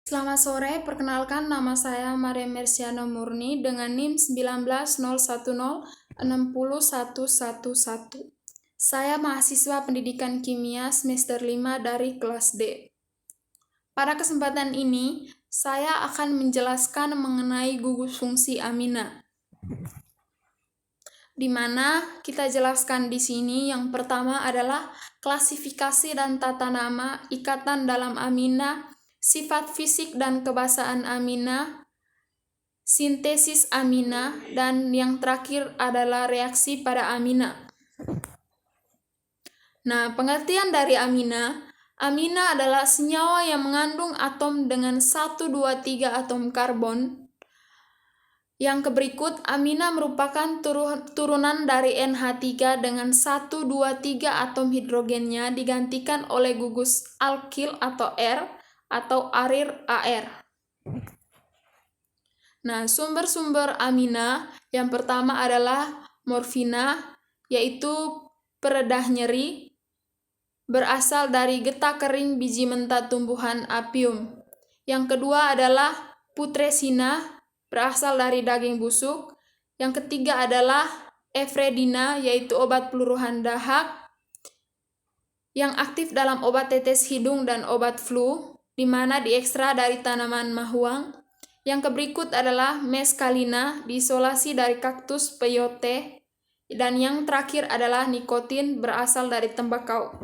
Selamat sore, perkenalkan nama saya Maria Mersiano Murni dengan NIM 1901060111. Saya mahasiswa pendidikan kimia semester 5 dari kelas D. Pada kesempatan ini, saya akan menjelaskan mengenai gugus fungsi amina. Di mana kita jelaskan di sini yang pertama adalah klasifikasi dan tata nama ikatan dalam amina, sifat fisik dan kebasaan amina, sintesis amina, dan yang terakhir adalah reaksi pada amina. Nah, pengertian dari amina, amina adalah senyawa yang mengandung atom dengan 1, 2, 3 atom karbon. Yang berikut, amina merupakan turunan dari NH3 dengan 1, 2, 3 atom hidrogennya digantikan oleh gugus alkil atau R atau arir AR. Nah, sumber-sumber amina yang pertama adalah morfina, yaitu peredah nyeri, berasal dari getah kering biji mentah tumbuhan apium. Yang kedua adalah putresina, berasal dari daging busuk. Yang ketiga adalah efredina, yaitu obat peluruhan dahak yang aktif dalam obat tetes hidung dan obat flu, di mana diekstrak dari tanaman mahuang. Yang berikut adalah meskalina, diisolasi dari kaktus peyote. Dan yang terakhir adalah nikotin, berasal dari tembakau.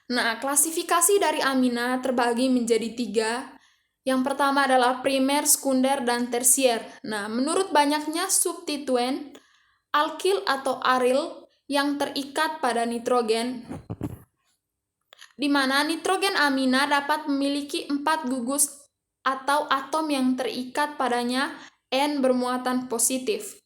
Nah, klasifikasi dari amina terbagi menjadi 3. Yang pertama adalah primer, sekunder, dan tersier. Nah, menurut banyaknya substituen, alkil atau aril yang terikat pada nitrogen, di mana nitrogen amina dapat memiliki 4 gugus atau atom yang terikat padanya N bermuatan positif.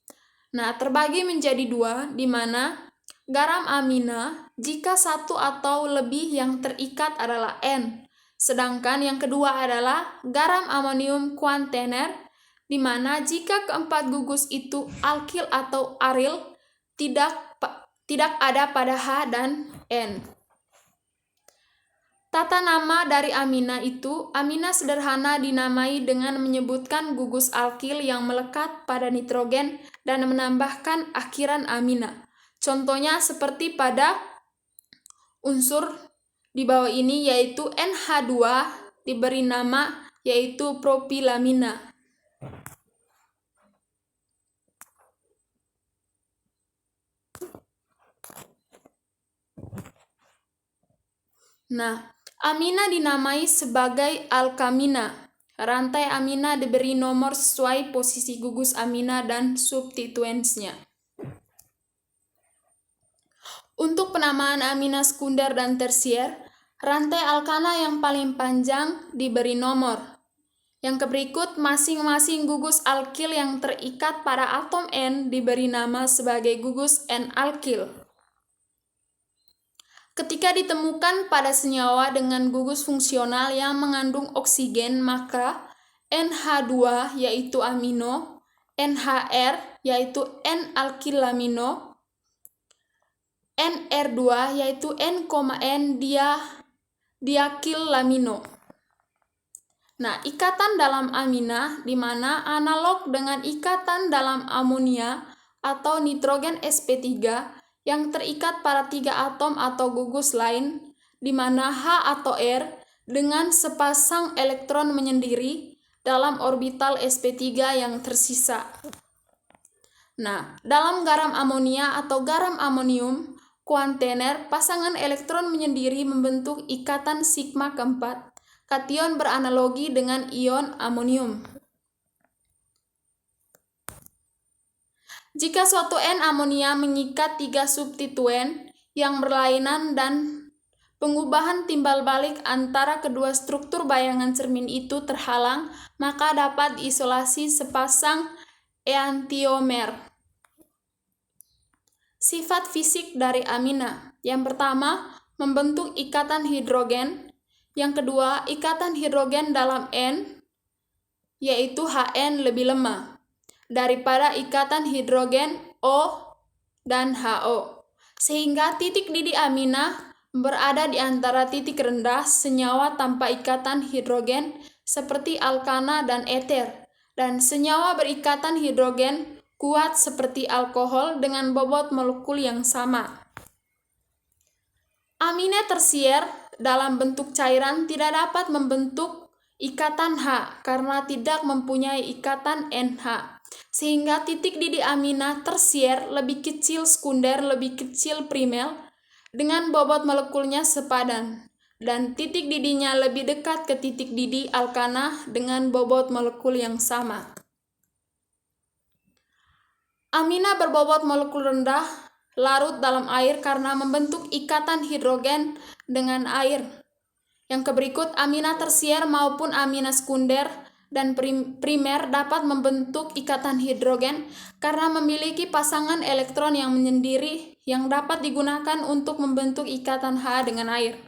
Nah, terbagi menjadi 2, di mana garam amina jika 1 atau lebih yang terikat adalah N. Sedangkan yang kedua adalah garam amonium kuantener, di mana jika keempat gugus itu alkil atau aril, tidak ada pada H dan N. Tata nama dari amina itu, amina sederhana dinamai dengan menyebutkan gugus alkil yang melekat pada nitrogen dan menambahkan akhiran amina. Contohnya seperti pada unsur di bawah ini, yaitu NH2 diberi nama yaitu propilamina. Nah, amina dinamai sebagai alkamina. Rantai amina diberi nomor sesuai posisi gugus amina dan substituensnya. Untuk penamaan amina sekunder dan tersier, rantai alkana yang paling panjang diberi nomor. Yang berikut, masing-masing gugus alkil yang terikat pada atom N diberi nama sebagai gugus N-alkil. Ketika ditemukan pada senyawa dengan gugus fungsional yang mengandung oksigen, maka NH2 yaitu amino, NHR yaitu N-alkilamino, NR2 yaitu N,N diakilamino. Nah, ikatan dalam amina di mana analog dengan ikatan dalam amonia atau nitrogen sp3 yang terikat pada 3 atom atau gugus lain, di mana H atau R dengan sepasang elektron menyendiri dalam orbital sp3 yang tersisa. Nah, dalam garam amonia atau garam amonium kuantener, pasangan elektron menyendiri membentuk ikatan sigma keempat. Kation beranalogi dengan ion amonium. Jika suatu N amonia mengikat 3 substituen yang berlainan dan pengubahan timbal balik antara kedua struktur bayangan cermin itu terhalang, maka dapat diisolasi sepasang enantiomer. Sifat fisik dari amina. Yang pertama, membentuk ikatan hidrogen. Yang kedua, ikatan hidrogen dalam N, yaitu HN lebih lemah daripada ikatan hidrogen O dan HO. Sehingga titik didih amina berada di antara titik rendah senyawa tanpa ikatan hidrogen seperti alkana dan eter, dan senyawa berikatan hidrogen kuat seperti alkohol dengan bobot molekul yang sama. Amina tersier dalam bentuk cairan tidak dapat membentuk ikatan H karena tidak mempunyai ikatan NH, sehingga titik didih amina tersier lebih kecil sekunder lebih kecil primer dengan bobot molekulnya sepadan, dan titik didihnya lebih dekat ke titik didih alkana dengan bobot molekul yang sama. Amina berbobot molekul rendah larut dalam air karena membentuk ikatan hidrogen dengan air. Yang berikut, amina tersier maupun amina sekunder dan primer dapat membentuk ikatan hidrogen karena memiliki pasangan elektron yang menyendiri yang dapat digunakan untuk membentuk ikatan H dengan air.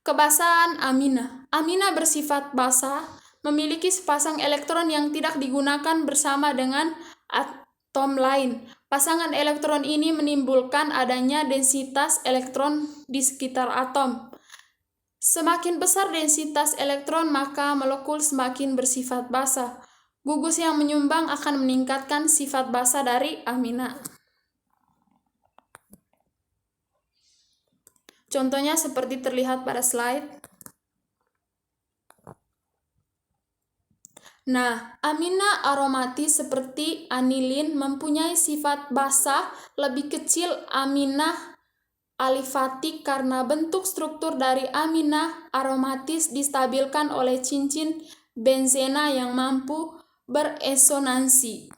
Kebasahan amina. Amina bersifat basa, memiliki sepasang elektron yang tidak digunakan bersama dengan atom lain. Pasangan elektron ini menimbulkan adanya densitas elektron di sekitar atom. Semakin besar densitas elektron, maka molekul semakin bersifat basa. Gugus yang menyumbang akan meningkatkan sifat basa dari amina. Contohnya seperti terlihat pada slide. Nah, amina aromatis seperti anilin mempunyai sifat basa lebih kecil amina alifatik karena bentuk struktur dari amina aromatis distabilkan oleh cincin benzena yang mampu beresonansi.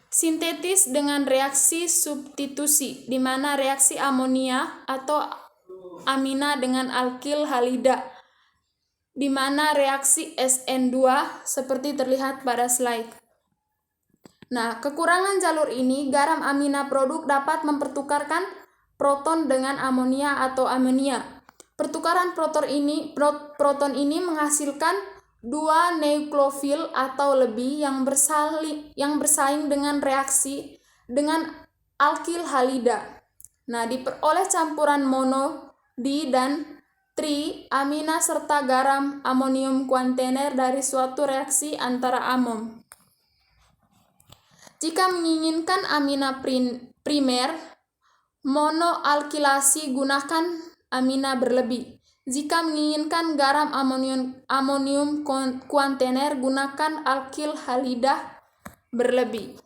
Sintetis dengan reaksi substitusi, di mana reaksi amonia atau amina dengan alkil halida, di mana reaksi SN2 seperti terlihat pada slide. Nah, kekurangan jalur ini, garam amina produk dapat mempertukarkan proton dengan amonia atau amonia. Pertukaran proton ini menghasilkan dua nukleofil atau lebih yang bersaing dengan reaksi dengan alkil halida. Nah, diperoleh campuran mono, di dan tri amina serta garam amonium kuantener dari suatu reaksi antara amom. Jika menginginkan amina primer monoalkilasi, gunakan amina berlebih. Jika menginginkan garam amonium kuantener, gunakan alkil halidah berlebih.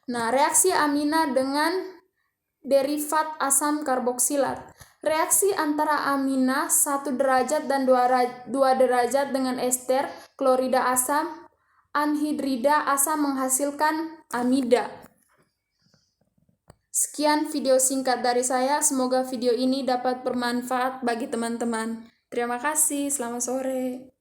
Nah, reaksi amina dengan derivat asam karboksilat. Reaksi antara amina 1 derajat dan 2 derajat dengan ester klorida asam anhidrida asam menghasilkan amida. Sekian video singkat dari saya, semoga video ini dapat bermanfaat bagi teman-teman. Terima kasih, selamat sore.